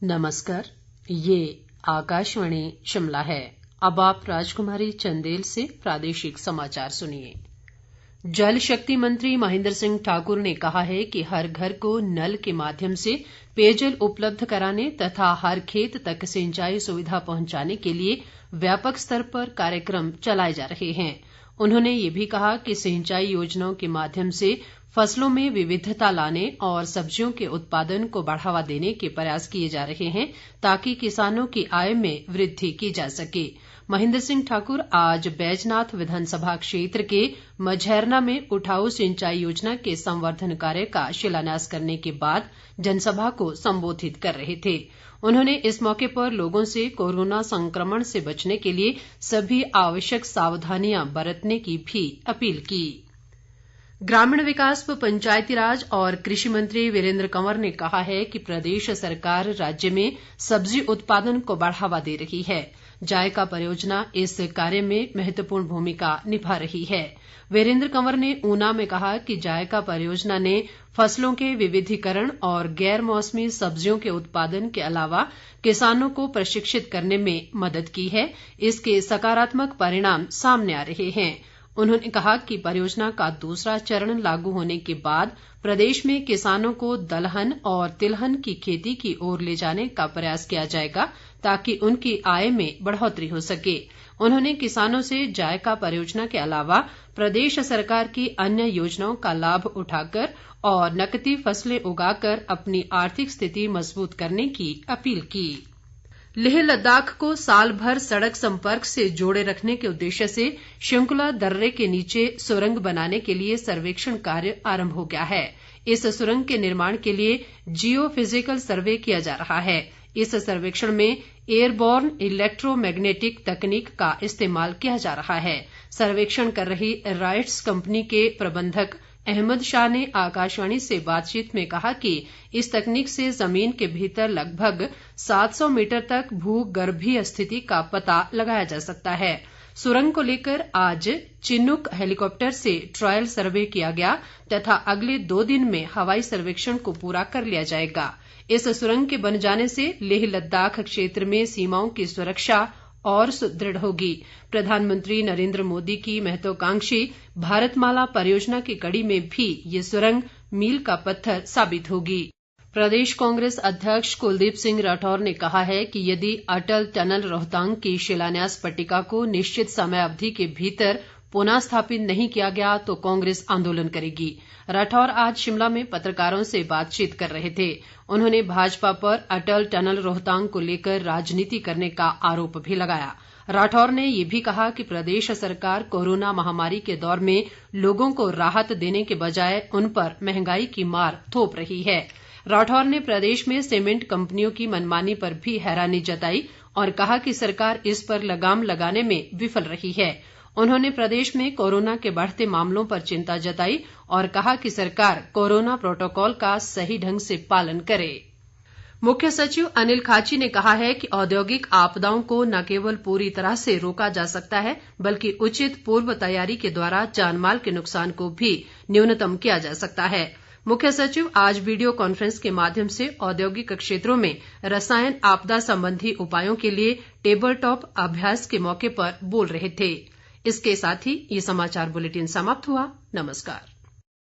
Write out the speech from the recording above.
नमस्कार, ये आकाशवाणी शिमला है। अब आप राजकुमारी चंदेल से प्रादेशिक समाचार सुनिए। जल शक्ति मंत्री महेंद्र सिंह ठाकुर ने कहा है कि हर घर को नल के माध्यम से पेयजल उपलब्ध कराने तथा हर खेत तक सिंचाई सुविधा पहुंचाने के लिए व्यापक स्तर पर कार्यक्रम चलाए जा रहे हैं। उन्होंने ये भी कहा कि सिंचाई योजनाओं के माध्यम से फसलों में विविधता लाने और सब्जियों के उत्पादन को बढ़ावा देने के प्रयास किए जा रहे हैं ताकि किसानों की आय में वृद्धि की जा सके। महेंद्र सिंह ठाकुर आज बैजनाथ विधानसभा क्षेत्र के मझैरना में उठाऊ सिंचाई योजना के संवर्धन कार्य का शिलान्यास करने के बाद जनसभा को संबोधित कर रहे थे। उन्होंने इस मौके पर लोगों से कोरोना संक्रमण से बचने के लिए सभी आवश्यक सावधानियां बरतने की भी अपील की। ग्रामीण विकास व पंचायतीराज और कृषि मंत्री वीरेंद्र कंवर ने कहा है कि प्रदेश सरकार राज्य में सब्जी उत्पादन को बढ़ावा दे रही है। जायका परियोजना इस कार्य में महत्वपूर्ण भूमिका निभा रही है। वीरेंद्र कंवर ने ऊना में कहा कि जायका परियोजना ने फसलों के विविधीकरण और गैर मौसमी सब्जियों के उत्पादन के अलावा किसानों को प्रशिक्षित करने में मदद की है। इसके सकारात्मक परिणाम सामने आ रहे हैं। उन्होंने कहा कि परियोजना का दूसरा चरण लागू होने के बाद प्रदेश में किसानों को दलहन और तिलहन की खेती की ओर ले जाने का प्रयास किया जाएगा ताकि उनकी आय में बढ़ोतरी हो सके। उन्होंने किसानों से जायका परियोजना के अलावा प्रदेश सरकार की अन्य योजनाओं का लाभ उठाकर और नकदी फसलें उगाकर अपनी आर्थिक स्थिति मजबूत करने की अपील की। लेह लद्दाख को साल भर सड़क संपर्क से जोड़े रखने के उद्देश्य से शंकुला दर्रे के नीचे सुरंग बनाने के लिए सर्वेक्षण कार्य आरंभ हो गया है। इस सुरंग के निर्माण के लिए जियो फिजिकल सर्वे किया जा रहा है। इस सर्वेक्षण में एयरबॉर्न इलेक्ट्रोमैग्नेटिक तकनीक का इस्तेमाल किया जा रहा है। सर्वेक्षण कर रही राइट्स कंपनी के प्रबंधक अहमद शाह ने आकाशवाणी से बातचीत में कहा कि इस तकनीक से जमीन के भीतर लगभग 700 मीटर तक भूगर्भीय स्थिति का पता लगाया जा सकता है। सुरंग को लेकर आज चिन्नुक हेलीकॉप्टर से ट्रायल सर्वे किया गया तथा अगले 2 दिन में हवाई सर्वेक्षण को पूरा कर लिया जाएगा। इस सुरंग के बन जाने से लेह लद्दाख क्षेत्र में सीमाओं की सुरक्षा और सुदृढ़ होगी। प्रधानमंत्री नरेंद्र मोदी की महत्वाकांक्षी भारतमाला परियोजना की कड़ी में भी ये सुरंग मील का पत्थर साबित होगी। प्रदेश कांग्रेस अध्यक्ष कुलदीप सिंह राठौर ने कहा है कि यदि अटल टनल रोहतांग की शिलान्यास पट्टिका को निश्चित समय अवधि के भीतर पुनः स्थापित नहीं किया गया तो कांग्रेस आंदोलन करेगी। राठौर आज शिमला में पत्रकारों से बातचीत कर रहे थे। उन्होंने भाजपा पर अटल टनल रोहतांग को लेकर राजनीति करने का आरोप भी लगाया। राठौर ने ये भी कहा कि प्रदेश सरकार कोरोना महामारी के दौर में लोगों को राहत देने के बजाय उन पर महंगाई की मार थोप रही है। राठौर ने प्रदेश में सीमेंट कंपनियों की मनमानी पर भी हैरानी जताई और कहा कि सरकार इस पर लगाम लगाने में विफल रही है। उन्होंने प्रदेश में कोरोना के बढ़ते मामलों पर चिंता जताई और कहा कि सरकार कोरोना प्रोटोकॉल का सही ढंग से पालन करे। मुख्य सचिव अनिल खाची ने कहा है कि औद्योगिक आपदाओं को न केवल पूरी तरह से रोका जा सकता है बल्कि उचित पूर्व तैयारी के द्वारा जानमाल के नुकसान को भी न्यूनतम किया जा सकता है। मुख्य सचिव आज वीडियो कॉन्फ्रेंस के माध्यम से औद्योगिक क्षेत्रों में रसायन आपदा संबंधी उपायों के लिए टेबल टॉप अभ्यास के मौके पर बोल रहे थे। इसके साथ ही ये समाचार बुलेटिन समाप्त हुआ। नमस्कार।